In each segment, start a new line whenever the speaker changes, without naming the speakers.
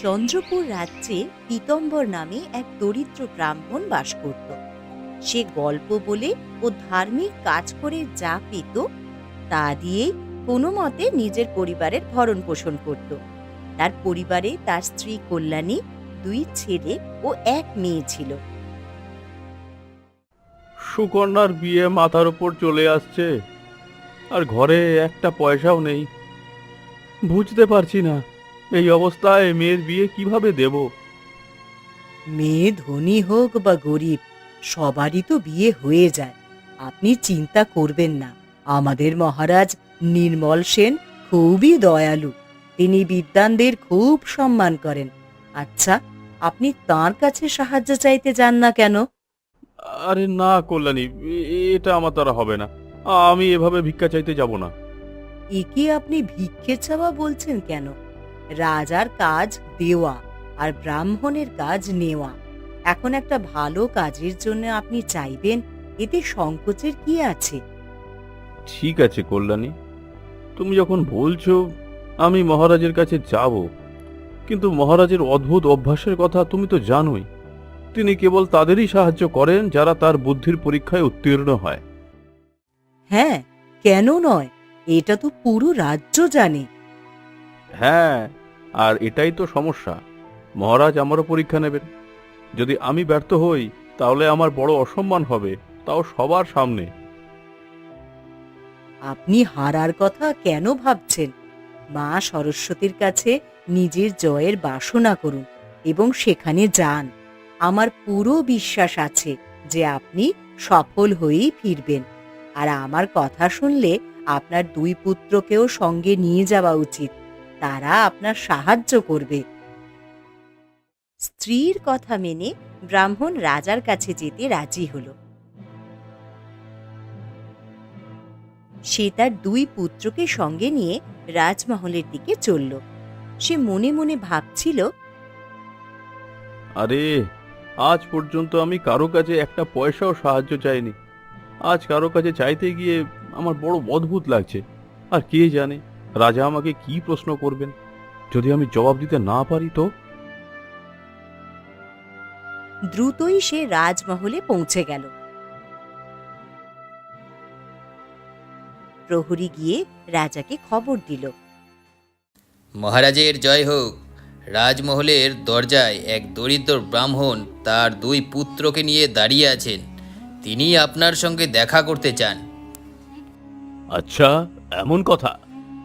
চন্দ্রপুর রাজ্যে পীতম্বর নামে এক দরিদ্র ব্রাহ্মণ বাস করত। সে গল্প বলে ও ধার্মিক কাজ করে যা পেত তা দিয়েই কোনো মতে নিজের পরিবারের ভরণ পোষণ করত। তার পরিবারে তার স্ত্রী কল্যাণী, 2 ছেলে ও 1 মেয়ে ছিল।
সুকন্যার বিয়ে মাথার উপর চলে আসছে, আর ঘরে একটা পয়সাও নেই। বুঝতে পারছি না এই অবস্থায় মেয়ের বিয়ে কিভাবে দেব।
মেয়ে ধনী হোক বা গরিব, সবারই তো বিয়ে হয়ে যায়। আপনি চিন্তা করবেন না। আমাদের মহারাজ নির্মল সেন খুবই দয়ালু। তিনি বিদ্বানদের খুব সম্মান করেন। আচ্ছা, আপনি তাঁর কাছে সাহায্য চাইতে যান না কেন?
আরে না কল্যাণী, এটা আমার দ্বারা হবে না। আমি এভাবে ভিক্ষা চাইতে যাব না।
একে আপনি ভিক্ষে চাওয়া বলছেন কেন? রাজার কাজ দেওয়া আর ব্রাহ্মণের কাজ নেওয়া। এখন একটা ভালো কাজের জন্য আপনি চাইবেন, এতে সংকোচের কি আছে?
ঠিক আছে কল্যাণী, তুমি যখন বলছো আমি মহারাজের কাছে যাব, কিন্তু মহারাজের অদ্ভুত অভ্যাসের কথা তুমি তো জানোই। তিনি কেবল তাদেরই সাহায্য করেন যারা তার বুদ্ধির পরীক্ষায় উত্তীর্ণ হয়।
হ্যাঁ, কেন নয়? এটা তো পুরো রাজ্য জানে।
হ্যাঁ, আর এটাই তো সমস্যা। মহারাজ আমারও পরীক্ষা নেবেন। যদি আমি ব্যর্থ হই তাহলে আমার বড় অসম্মান হবে, তাও সবার সামনে।
আপনি হারার কথা কেন ভাবছেন? মা সরস্বতীর কাছে নিজের জয়ের বাসনা করুন এবং সেখানে যান। আমার পুরো বিশ্বাস আছে যে আপনি সফল হয়েই ফিরবেন। আর আমার কথা শুনলে আপনার 2 পুত্রকেও সঙ্গে নিয়ে যাওয়া উচিত। তারা আপনার সাহায্য করবে। স্ত্রীর কথা মেনে ব্রাহ্মণ রাজার কাছে যেতে রাজি হলো। সে তার 2 পুত্রকে সঙ্গে নিয়ে রাজমহলের দিকে চলল। সে মনে মনে ভাবছিল,
আরে, আজ পর্যন্ত আমি কারো কাছে একটা পয়সাও সাহায্য চাইনি। আজ কারো কাছে চাইতে গিয়ে আমার বড় অদ্ভুত লাগছে। আর কে জানে রাজা আমাকে কি প্রশ্ন করবেন। যদি আমি জবাব দিতে না পারি তো?
দ্রুতই সে রাজমহলে পৌঁছে গেল। প্রহরী গিয়ে রাজাকে খবর দিল।
মহারাজের জয় হোক। রাজমহলের দরজায় এক দরিদ্র ব্রাহ্মণ তার 2 পুত্রকে নিয়ে দাঁড়িয়ে আছেন। তিনি আপনার সঙ্গে দেখা করতে চান।
আচ্ছা, এমন কথা?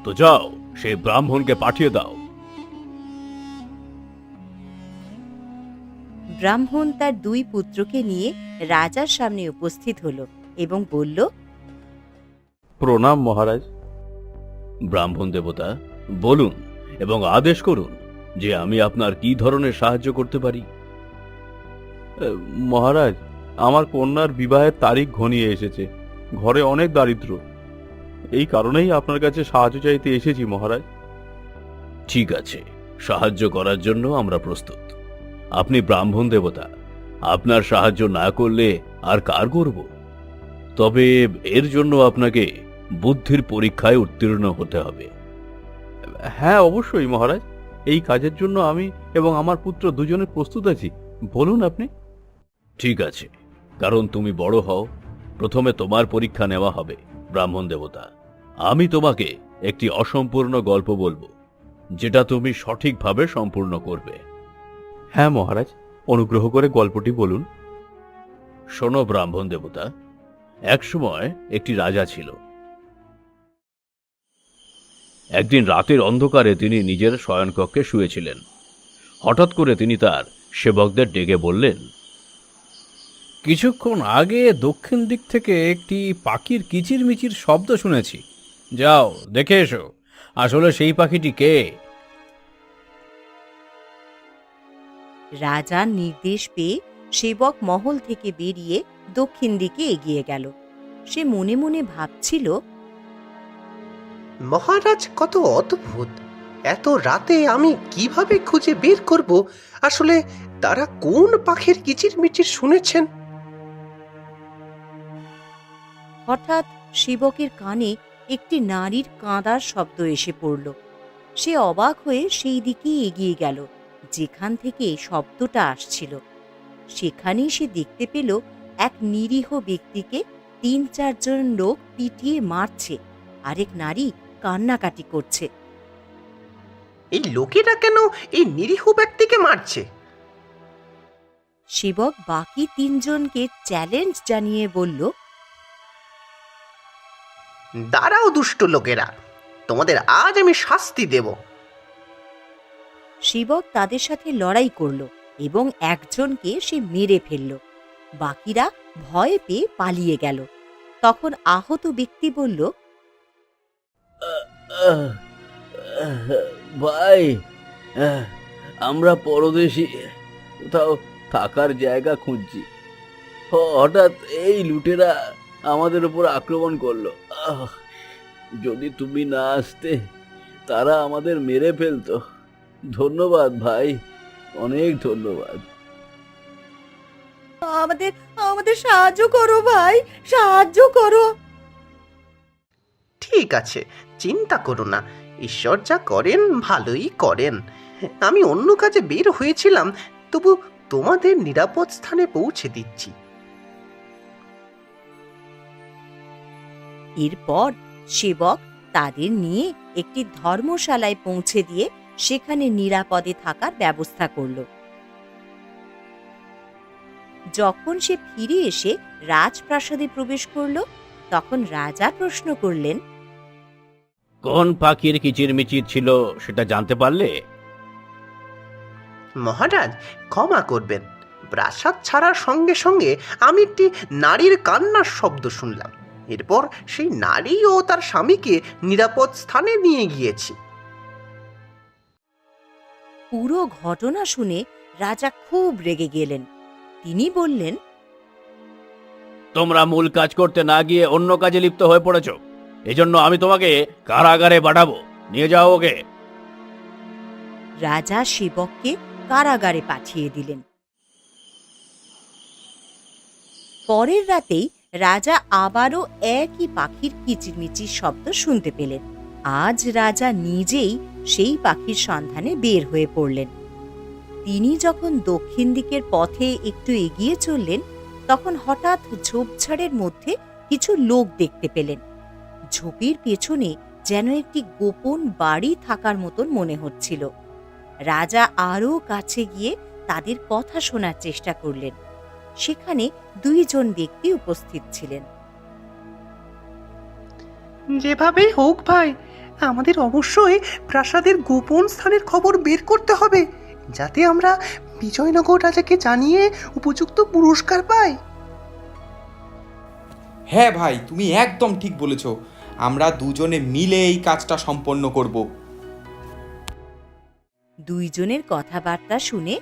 তো যাও, সেই ব্রাহ্মণকে পাঠিয়ে দাও।
ব্রাহ্মণ তার 2 পুত্রকে নিয়ে রাজার সামনে উপস্থিত হলো এবং বলল,
প্রণাম মহারাজ। ব্রাহ্মণ দেবতা, বলুন এবং আদেশ করুন যে আমি আপনার কি ধরনের সাহায্য করতে পারি। মহারাজ, আমার কন্যার বিবাহের তারিখ ঘনিয়ে এসেছে। ঘরে অনেক দারিদ্র। এই কারণেই আপনার কাছে সাহায্য চাইতে এসেছি মহারাজ। ঠিক আছে, সাহায্য করার জন্য আমরা প্রস্তুত। আপনি ব্রাহ্মণ দেবতা, আপনার সাহায্য না করলে আর কার করব? তবে এর জন্য আপনাকে বুদ্ধির পরীক্ষায় উত্তীর্ণ হতে হবে। হ্যাঁ, অবশ্যই মহারাজ। এই কাজের জন্য আমি এবং আমার পুত্র দুজনে প্রস্তুত আছি। বলুন আপনি। ঠিক আছে, কারণ তুমি বড় হও, প্রথমে তোমার পরীক্ষা নেওয়া হবে ব্রাহ্মণ দেবতা। আমি তোমাকে একটি অসম্পূর্ণ গল্প বলবো, যেটা তুমি সঠিকভাবে সম্পূর্ণ করবে। হ্যাঁ মহারাজ, অনুগ্রহ করে গল্পটি বলুন। শোনো ব্রাহ্মণ দেবতা, একসময় একটি রাজা ছিল। একদিন রাতের অন্ধকারে তিনি নিজের শয়নকক্ষে শুয়েছিলেন। হঠাৎ করে তিনি তার সেবকদের ডেকে বললেন,
কিছুক্ষণ আগে দক্ষিণ দিক থেকে একটি পাখির কিচিরমিচির শব্দ শুনেছি। যাও দেখে এসো, আসলে সেই পাখিটি কে।
রাজার নির্দেশ পেয়ে সেবক মহল থেকে বেরিয়ে দক্ষিণ দিকে এগিয়ে গেল। সে মনে মনে ভাবছিল,
মহারাজ কত অদ্ভুত! এত রাতে আমি কিভাবে খুঁজে বের করব আসলে তারা কোন পাখির কিচিরমিচির শুনেছেন।
হঠাৎ সেবকের কানে একটি নারীর কাঁদার শব্দ এসে পড়ল। সে অবাক হয়ে সেই দিকেই এগিয়ে গেল যেখান থেকে শব্দটা আসছিল। সেখানেই সে দেখতে পেল এক নিরীহ ব্যক্তিকে ৩-৪ জন লোক পিটিয়ে মারছে, আরেক নারী কান্নাকাটি করছে।
এই লোকেরা কেন এই নিরীহ ব্যক্তিকে মারছে?
সেবক বাকি ৩ জনকে চ্যালেঞ্জ জানিয়ে বলল,
দাঁড়াও দুষ্ট লোকেরা, তোমাদের আজ আমি শাস্তি দেব।
সেবক তাদের সাথে লড়াই করল এবং একজনকে সে মেরে ফেলল। বাকিরা ভয় পেয়ে পালিয়ে গেল। তখন আহত ব্যক্তি বলল,
ভাই, আমরা পরদেশী, কোথাও থাকার জায়গা খুঁজছি। হঠাৎ এই লুটেরা আমাদের উপর আক্রমণ করলো। যদি তুমি না আসতে তারা আমাদের মেরে ফেলতো। ধন্যবাদ ভাই, অনেক ধন্যবাদ।
আমাদের আমাদের সাহায্য করো ভাই, সাহায্য করো।
ঠিক আছে, চিন্তা করো না, ঈশ্বর যা করেন ভালোই করেন। আমি অন্য কাজে বের হয়েছিলাম, তবু তোমাদের নিরাপদ স্থানে পৌঁছে দিচ্ছি।
এরপর সেবক তাদের নিয়ে একটি ধর্মশালায় পৌঁছে দিয়ে সেখানে নিরাপদে থাকার ব্যবস্থা করল। যখন সে ফিরে এসে রাজপ্রাসাদে প্রবেশ করল, তখন রাজা প্রশ্ন করলেন,
কোন পাখির কিচিরমিচির ছিল সেটা জানতে পারলে?
মহারাজ, ক্ষমা করবেন, প্রাসাদ ছাড়ার সঙ্গে সঙ্গে আমি একটি নারীর কান্নার শব্দ শুনলাম। এরপর সেই নারী ও তার স্বামীকে নিরাপদ স্থানে নিয়ে গিয়েছি।
পুরো ঘটনা শুনে রাজা খুব রেগে গেলেন। তিনি বললেন,
তোমরা মূল কাজ করতে না গিয়ে অন্য কাজে লিপ্ত হয়ে পড়েছ। এজন্য আমি তোমাকে কারাগারে পাঠাবো। নিয়ে যাও ওকে।
রাজা সেবককে কারাগারে পাঠিয়ে দিলেন। পরের রাতেই রাজা আবারও একই পাখির কিচিরমিচির শব্দ শুনতে পেলেন। আজ রাজা নিজেই সেই পাখির সন্ধানে বের হয়ে পড়লেন। তিনি যখন দক্ষিণ দিকের পথে একটু এগিয়ে চললেন, তখন হঠাৎ ঝোপঝাড়ের মধ্যে কিছু লোক দেখতে পেলেন। ঝোপের পেছনে যেন একটি গোপন বাড়ি থাকার মতন মনে হচ্ছিল। রাজা আরও কাছে গিয়ে তাদের কথা শোনার চেষ্টা করলেন। সেখানে 2 জন ব্যক্তি উপস্থিত ছিলেন।
যেভাবেই হোক ভাই, আমাদের অবশ্যই প্রাসাদের গোপন স্থানের খবর বের করতে হবে, যাতে আমরা বিজয়নগর রাজাকে জানিয়ে উপযুক্ত পুরস্কার পাই।
হ্যাঁ ভাই, তুমি একদম ঠিক বলেছ। আমরা দুজনে মিলে এই কাজটা সম্পন্ন করব।
2 জনের কথাবার্তা শুনে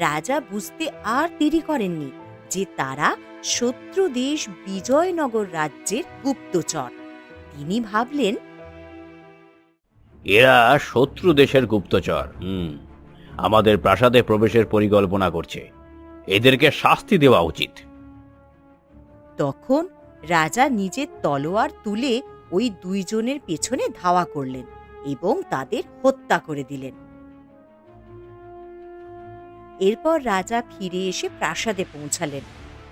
রাজা বুঝতে আর দেরি করেননি যে তারা শত্রু দেশ বিজয়নগর রাজ্যের গুপ্তচর। তিনি ভাবলেন,
এরা শত্রু দেশের গুপ্তচর। আমাদের প্রাসাদে প্রবেশের পরিকল্পনা করছে। এদেরকে শাস্তি দেওয়া উচিত।
তখন রাজা নিজের তলোয়ার তুলে ওই 2 জনের পেছনে ধাওয়া করলেন এবং তাদের হত্যা করে দিলেন। এরপর রাজা ফিরে এসে প্রাসাদে পৌঁছালেন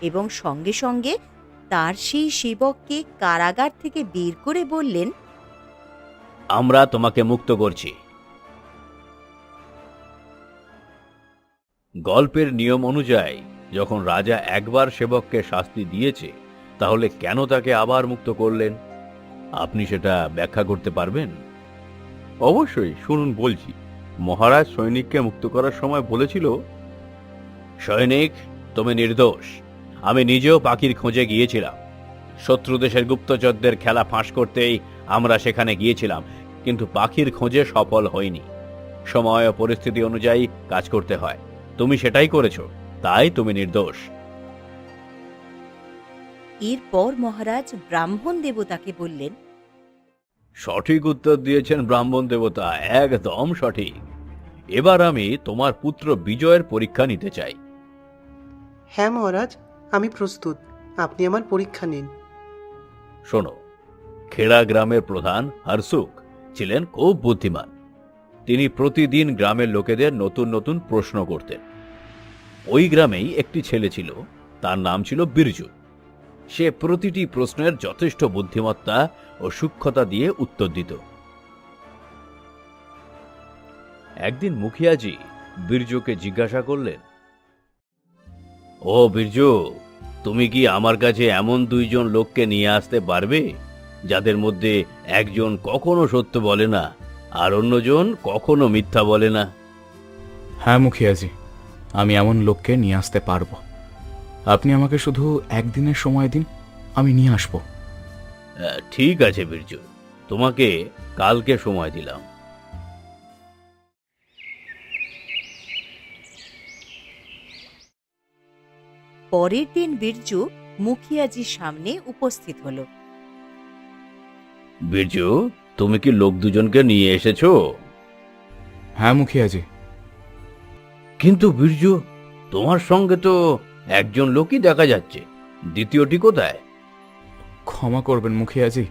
এবং সঙ্গে সঙ্গে তার সেই সেবককে কারাগার থেকে বের করে বললেন,
আমরা তোমাকে মুক্ত করছি। গল্পের নিয়ম অনুযায়ী যখন রাজা একবার সেবককে শাস্তি দিয়েছে, তাহলে কেন তাকে আবার মুক্ত করলেন? আপনি সেটা ব্যাখ্যা করতে পারবেন?
অবশ্যই, শুনুন বলছি। মহারাজ সৈনিককে মুক্ত করার সময় বলেছিল,
সৈনিক, তুমি নির্দোষ। আমি নিজেও পাখির খোঁজে গিয়েছিলাম। শত্রু দেশের গুপ্তচরদের খেলা ফাঁস করতেই আমরা সেখানে গিয়েছিলাম, কিন্তু পাখির খোঁজে সফল হয়নি। সময় ও পরিস্থিতি অনুযায়ী কাজ করতে হয়। তুমি সেটাই করেছো, তাই তুমি নির্দোষ।
এরপর মহারাজ ব্রাহ্মণ দেবতাকে বললেন,
সঠিক উত্তর দিয়েছেন ব্রাহ্মণ দেবতা, একদম সঠিক। এবার আমি তোমার পুত্র বিজয়ের পরীক্ষা নিতে চাই।
হ্যাঁ মহারাজ, আমি প্রস্তুত, আপনি আমার পরীক্ষা নিন।
শোনো, খেড়া গ্রামের প্রধান হরসুখ ছিলেন খুব বুদ্ধিমান। তিনি প্রতিদিন গ্রামের লোকেদের নতুন নতুন প্রশ্ন করতেন। ওই গ্রামেই একটি ছেলে ছিল, তার নাম ছিল বিরজু। সে প্রতিটি প্রশ্নের যথেষ্ট বুদ্ধিমত্তা ও সূক্ষ্মতা দিয়ে উত্তর দিত। একদিন মুখিয়াজি বিরজুকে জিজ্ঞাসা করলেন, ও বিরজু, তুমি কি আমার কাছে এমন দুইজন লোককে নিয়ে আসতে পারবে যাদের মধ্যে একজন কখনো সত্য বলে না আর অন্যজন কখনো মিথ্যা বলে না?
হ্যাঁ মুখিয়াজি, আমি এমন লোককে নিয়ে আসতে পারবো। আপনি আমাকে শুধু একদিনের সময় দিন, আমি নিয়ে আসবো।
ঠিক আছে বিরজু, তোমাকে কালকে সময় দিলাম।
পরের দিন বিরজু মুখিয়াজির সামনে উপস্থিত হলো।
বিরজু, তুমি কি লোক দুজনকে নিয়ে এসেছো?
হ্যাঁ মুখিয়াজি।
কিন্তু বিরজু, তোমার সঙ্গে তো একজন লোকই দেখা যাচ্ছে, দ্বিতীয়টি কোথায়?
ক্ষমা করবেন মুখিয়াজি,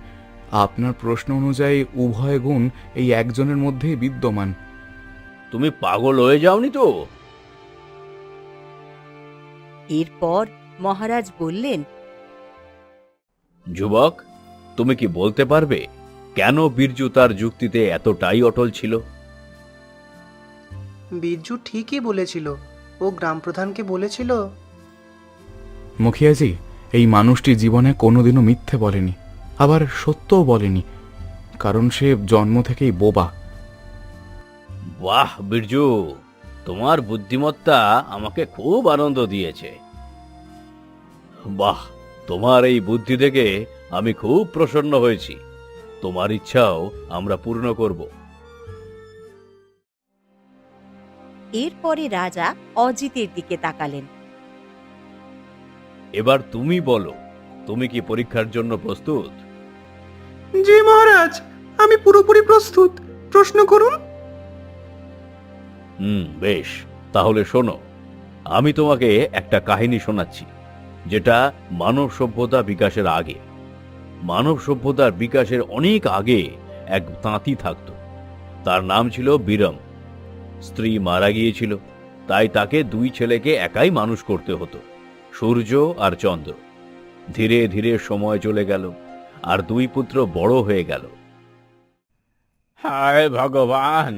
আপনার প্রশ্ন অনুযায়ী উভয় গুণ এই একজনের মধ্যেই বিদ্যমান।
তুমি পাগল হয়ে যাওনি তো?
এরপর মহারাজ বললেন,
যুবক, তুমি কি বলতে পারবে কেন বিরজু তার যুক্তিতে এতটাই অটল ছিল?
বিরজু ঠিকই বলেছিল, ও গ্রাম প্রধানকে বলেছিল।
মুখিয়াজি, এই মানুষটি জীবনে কোনোদিনও মিথ্যে বলেনি, আবার সত্যও বলেনি, কারণ সে জন্ম থেকেই বোবা।
বাহ বিরজু, তোমার বুদ্ধিমত্তা আমাকে খুব আনন্দ দিয়েছে। বাহ, তোমার এই বুদ্ধি দেখে আমি খুব প্রসন্ন হয়েছি। তোমার ইচ্ছাও আমরা পূর্ণ করব।
এরপরে রাজা অজিতের দিকে তাকালেন।
এবার তুমি বলো, তুমি কি পরীক্ষার জন্য প্রস্তুত?
জি মহারাজ, আমি পুরোপুরি প্রস্তুত, প্রশ্ন করুন।
বেশ, তাহলে শোনো, আমি তোমাকে একটা কাহিনী শোনাচ্ছি, যেটা মানব সভ্যতা বিকাশের আগে। মানব সভ্যতার বিকাশের অনেক আগে এক তাঁতি থাকত। তার নাম ছিল বীরম। স্ত্রী মারা গিয়েছিল, তাই তাকে দুই ছেলেকে একাই মানুষ করতে হতো, সূর্য আর চন্দ্র। ধীরে ধীরে সময় চলে গেল, আর দুই পুত্র বড় হয়ে গেল।
হায় ভগবান,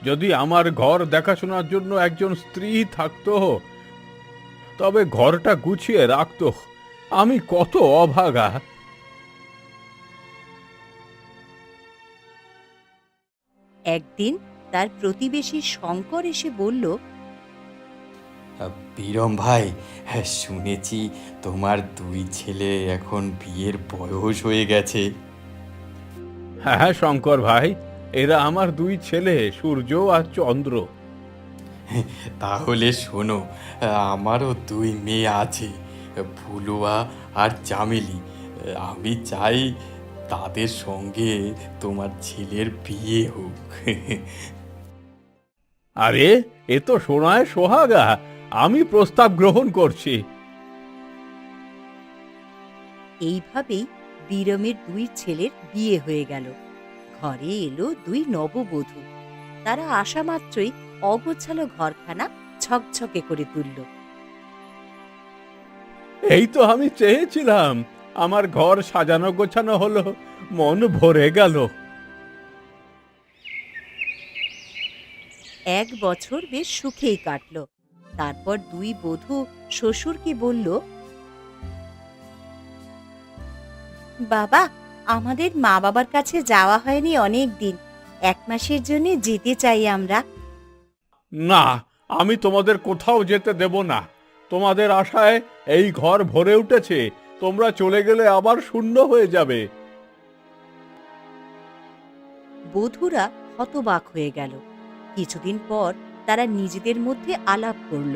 যদি আমার ঘর দেখাশোনার জন্য একজন স্ত্রী থাকতো, তবে ঘরটা গুছিয়ে রাখতো। আমি কত অভাগা।
একদিন তার প্রতিবেশী শঙ্কর এসে বলল,
বীরম ভাই, হ্যাঁ, শুনেছি তোমার দুই ছেলে এখন বিয়ের বয়স হয়ে গেছে।
হ্যাঁ শঙ্কর ভাই, এরা আমার দুই ছেলে, সূর্য আর চন্দ্র।
তাহলে শোনো, আমারও দুই মেয়ে আছে, ফুলুয়া আর চামেলি। আমি চাই তাদের সঙ্গে তোমার ছেলের বিয়ে হোক।
আরে, এ তো শোনায় সোহাগা। আমি প্রস্তাব গ্রহণ করছি।
এইভাবেই বীরমের দুই ছেলের বিয়ে হয়ে গেল। ঘরে এলো দুই নববধূ। তারা আসা মাত্রই অগোছালো ঘরখানা ছকছকে করে তুলল।
এই তো আমি চেয়েছিলাম, আমার ঘর সাজানো গোছানো হলো, মন ভরে গেল।
1 বছর বেশ সুখেই কাটল। তারপর দুই বধূ শ্বশুরকে বলল, বাবা, আমাদের মা বাবার কাছে যাওয়া হয়নি অনেক দিন, 1 মাসের জন্য যেতে চাই আমরা।
না, আমি তোমাদের কোথাও যেতে দেব না। তোমাদের আশায় এই ঘর ভরে উঠেছে, তোমরা চলে গেলে আবার শূন্য হয়ে যাবে।
বধূরা হতবাক হয়ে গেল। কিছুদিন পর তারা নিজেদের মধ্যে আলাপ করল।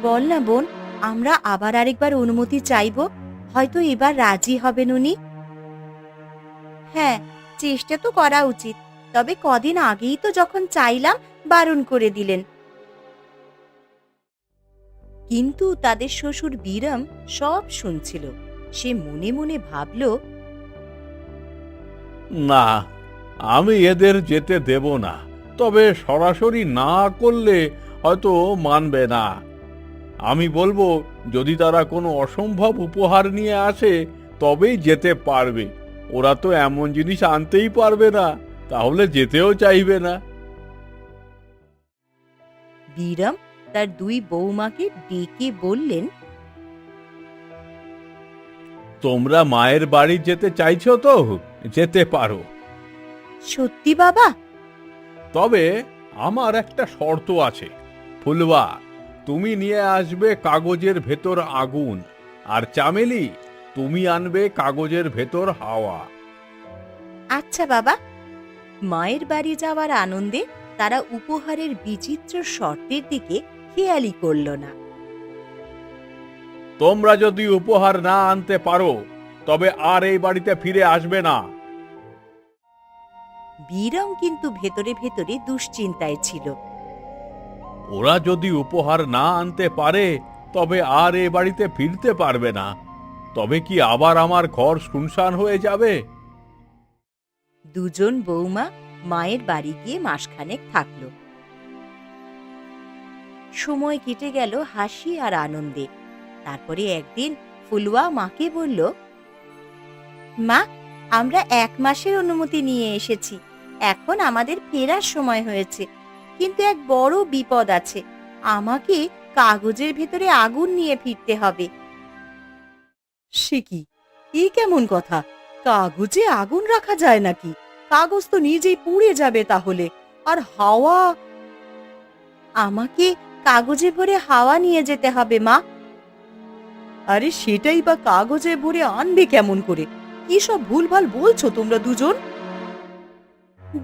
বল না বোন, আমরা আবার আরেকবার অনুমতি চাইব, হয়তো এবার রাজি হবেন উনি। হ্যাঁ, চেষ্টা তো করা উচিত, তবে কদিন আগেই তো যখন চাইলাম বারণ করে দিলেন। কিন্তু তাদের শ্বশুর বীরম সব শুনছিল। সে মনে মনে ভাবল,
না,
আমি এদের যেতে দেব না, তবে সরাসরি না করলে হয়তো মানবে না। আমি বলবো যদি তারা কোনো অসম্ভব উপহার নিয়ে আসে তবেই যেতে পারবে। ওরা তো এমন জিনিস আনতেই পারবে না, তাহলে যেতেও চাইবে না।
বিরাম তার দুই বৌমাকে ডেকে বললেন,
তোমরা মায়ের বাড়ি যেতে চাইছো তো যেতে পারো,
সত্যি বাবা?
তবে আমার একটা শর্ত আছে। ফুলবা, তুমি নিয়ে আসবে কাগজের ভেতর আগুন, আর চামেলি তুমি আনবে কাগজের ভেতর হাওয়া।
আচ্ছা বাবা। মায়ের বাড়ি যাওয়ার আনন্দে তারা উপহারের বিচিত্র শর্তের দিকে খেয়ালই করল না।
তোমরা যদি উপহার না আনতে পারো তবে আর এই বাড়িতে ফিরে আসবে না।
বিরাম কিন্তু ভেতরে ভেতরে দুশ্চিন্তায় ছিল।
ওরা যদি উপহার না আনতে পারে তবে আর এ বাড়িতে ফিরতে পারবে না। তবে কি আবার আমার ঘর শুনশান হয়ে যাবে?
দুজন বৌমা মায়ের বাড়ি গিয়ে মাসখানেক থাকল। সময় কেটে গেল হাসি আর আনন্দে। তারপরে একদিন ফুলুয়া মাকে বলল, মা, আমরা 1 মাসের অনুমতি নিয়ে এসেছি। এখন আমাদের ফেরার সময় হয়েছে, কিন্তু এক বড় বিপদ আছে। আমাকে কাগজের ভেতরে আগুন নিয়ে ফিরতে হবে। সে কি? এ কেমন কথা? কাগজে আগুন রাখা যায় নাকি? কাগজ তো নিজেই পুড়ে যাবে তাহলে। আর হাওয়া? আমাকে কাগজে ভরে হাওয়া নিয়ে যেতে হবে মা। আরে সেটাই বা কাগজে ভরে আনবে কেমন করে? কি সব ভুলভাল বলছো তোমরা দুজন?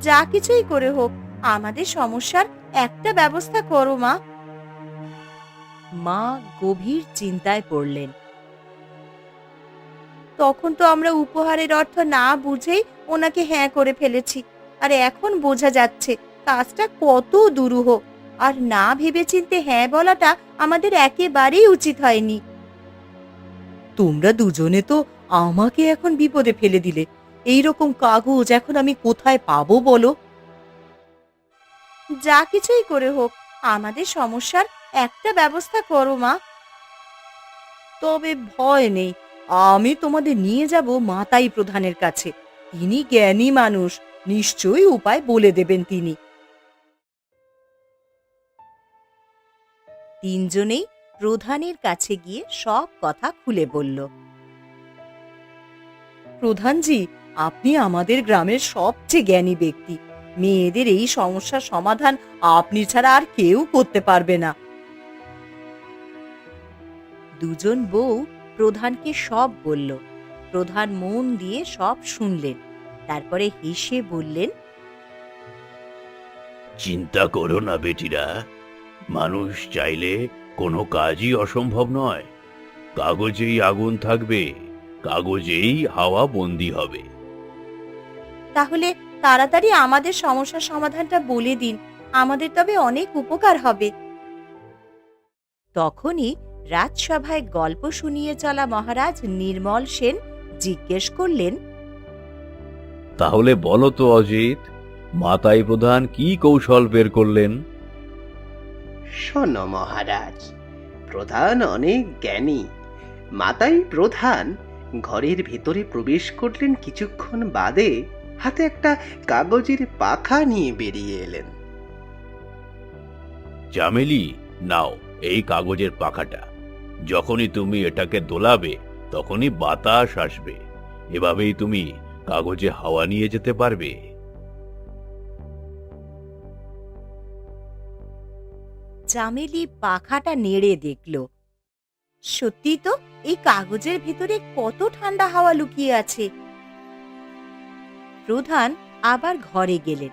যা কিছুই করে হোক আমাদের সমস্যার একটা ব্যবস্থা করো মা। মা গভীর চিন্তায় পড়লেন। তখন তো আমরা উপহারের অর্থ না বুঝেই ওনাকে হ্যাঁ করে ফেলেছি, আর এখন বোঝা যাচ্ছে কাজটা কত দুরূহ। আর না ভেবেচিন্তে হ্যাঁ বলাটা আমাদের একেবারেই উচিত হয়নি। তোমরা দুজনে তো আমাকে এখন বিপদে ফেলে দিলে। এই রকম কাগজ এখন আমি কোথায় পাবো বলো? যা কিছুই করে হোক আমাদের সমস্যার একটা ব্যবস্থা করো মা। তবে ভয় নেই, আমি তোমাদের নিয়ে যাব মাতাই প্রধানের কাছে। তিনি জ্ঞানী মানুষ, নিশ্চয়ই উপায় বলে দেবেন তিনি। তিনজনেই প্রধানের কাছে গিয়ে সব কথা খুলে বলল। প্রধানজি, আপনি আমাদের গ্রামের সবচেয়ে জ্ঞানী ব্যক্তি। মেয়েদের এই সমস্যার সমাধান আপনি ছাড়া আর কেউ করতে পারবে না। দুজন বউ প্রধানকে সব বলল। প্রধান মন দিয়ে সব শুনলেন। তারপরে হেসে বললেন,
চিন্তা করো না বেটিরা, মানুষ চাইলে কোনো কাজই অসম্ভব নয়। কাগজেই আগুন থাকবে, কাগজেই হাওয়া বন্দী হবে।
তাহলে তাড়াতাড়ি আমাদের সমস্যার সমাধানটা বলে দিন, আমাদের তবে অনেক উপকার হবে। তখনই রাজসভায় গল্প শুনিয়ে চলা মহারাজ নির্মল সেন জিজ্ঞেস করলেন,
তাহলে বলো তো অজিত, মাতাই প্রধান কি কৌশল বের করলেন?
শোনো মহারাজ, প্রধান অনেক জ্ঞানী। মাতাই প্রধান ঘরের ভেতরে প্রবেশ করলেন, কিছুক্ষণ বাদে হাতে একটা কাগজের পাখা নিয়ে বেরিয়ে এলেন।
চামেলি, নাও এই কাগজের পাখাটা। যখনই তুমি এটাকে দোলাবে তখনই বাতাস আসবে। এভাবেই তুমি কাগজে হাওয়া নিয়ে যেতে পারবে।
চামেলি পাখাটা নেড়ে দেখল। সত্যি তো, এই কাগজের ভেতরে কত ঠান্ডা হাওয়া লুকিয়ে আছে। প্রধান আবার ঘরে গেলেন।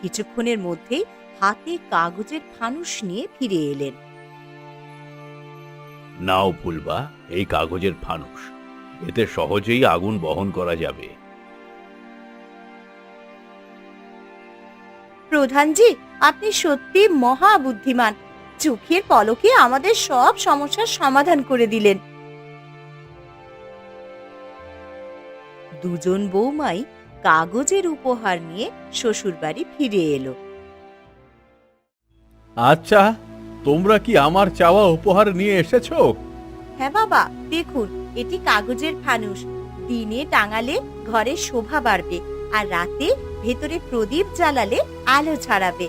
কিছুক্ষণের মধ্যেই হাতে কাগজের ফানুস নিয়ে ফিরে এলেন।
নাও ফুলবা, এই কাগজের ফানুস। এতে সহজেই আগুন বহন করা যাবে।
প্রধানজি, আপনি সত্যি মহা বুদ্ধিমান। চোখের পলকে আমাদের সব সমস্যার সমাধান করে দিলেন। দুজন বৌমাই কাগজের উপহার নিয়ে শ্বশুরবাড়ি ফিরে এলো।
আচ্ছা, তোমরা কি আমার চাওয়া উপহার নিয়ে এসেছো?
হ্যাঁ বাবা, দেখুন, এটি কাগজের ফানুস। দিনে টাঙালে ঘরের শোভা বাড়বে, আর রাতে ভেতরে প্রদীপ জ্বালালে আলো ছড়াবে।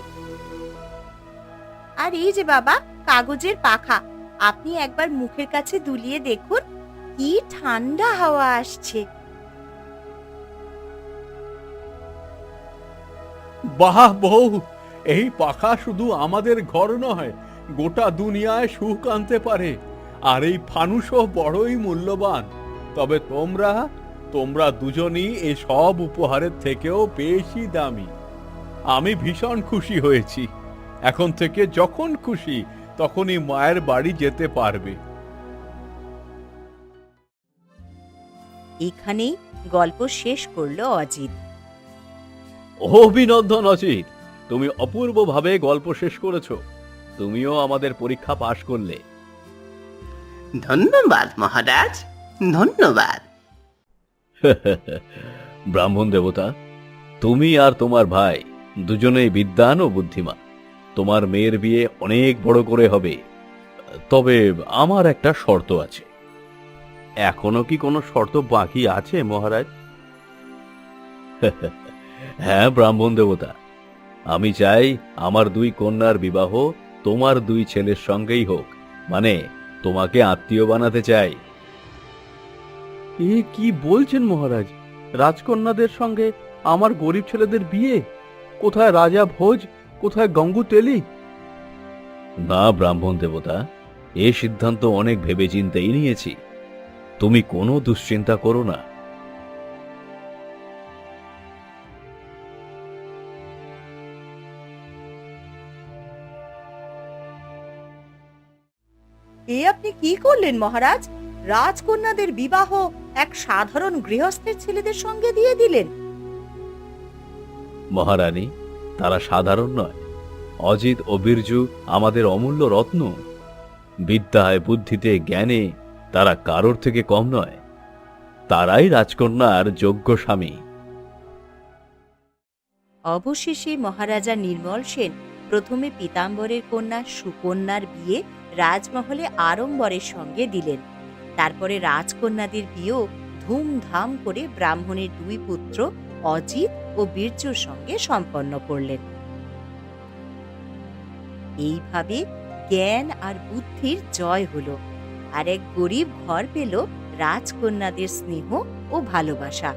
আর এই যে বাবা, কাগজের পাখা, আপনি একবার মুখের কাছে দুলিয়ে দেখুন, কি ঠান্ডা হাওয়া আসছে।
বাহ বউ, এই পাখা শুধু আমাদের ঘর নয়, গোটা দুনিয়ায় সুখ আনতে পারে। আর এই ফানুসও বড়ই মূল্যবান। তবে তোমরা দুজনই এই সব উপহারের থেকেও বেশি দামি। আমি ভীষণ খুশি হয়েছি। এখন থেকে যখন খুশি তখনই মায়ের বাড়ি যেতে পারবে।
এখানেই গল্প শেষ করলো অজিত।
অভিনন্দন অজিত, তুমি অপূর্বভাবে গল্প শেষ করেছো। তুমিও আমাদের পরীক্ষা পাশ করলে।
ধন্যবাদ মহারাজ, ধন্যবাদ।
ব্রাহ্মণ দেবতা, তুমি আর তোমার ভাই দুজনেই বিদ্বান ও বুদ্ধিমান। তোমার মেয়ের বিয়ে অনেক বড় করে হবে। তবে আমার একটা শর্ত আছে।
এখনো কি কোনো শর্ত বাকি আছে মহারাজ?
হ্যাঁ ব্রাহ্মণ দেবতা, আমি চাই আমার দুই কন্যার বিবাহ তোমার দুই ছেলের সঙ্গেই হোক। মানে তোমাকে আত্মীয় বানাতে চাই।
এ কি বলছেন মহারাজ? রাজকন্যাদের সঙ্গে আমার গরিব ছেলেদের বিয়ে? কোথায় রাজা ভোজ, কোথায় গঙ্গু তেলি?
না ব্রাহ্মণ দেবতা, এ সিদ্ধান্ত অনেক ভেবেচিন্তেই নিয়েছি। তুমি কোনো দুশ্চিন্তা করো না।
এ আপনি কি করলেন মহারাজ? রাজকন্যাদের বিবাহ এক সাধারণ গৃহস্থের ছেলেদের সঙ্গে দিয়ে দিলেন।
মহারানী, তারা সাধারণ নয়। অজিত ও বীরজু আমাদের অমূল্য রত্ন। বিদ্যায়, বুদ্ধিতে, জ্ঞানে তারা কারোর থেকে কম নয়। তারাই রাজকন্যার যোগ্য স্বামী।
অবশেষে মহারাজা নির্মল সেন প্রথমে পীতাম্বরের কন্যা সুকন্যার বিয়ে রাজমহলে আড়ম্বরের সঙ্গে দিলেন। তারপরে রাজকন্যাদের বিয়েও ধুমধাম করে ব্রাহ্মণের দুই পুত্র অজিত ও বীরজুর সঙ্গে সম্পন্ন করলেন। এইভাবে জ্ঞান আর বুদ্ধির জয় হলো, আর এক গরিব ঘর পেল রাজকন্যাদের স্নেহ ও ভালোবাসা।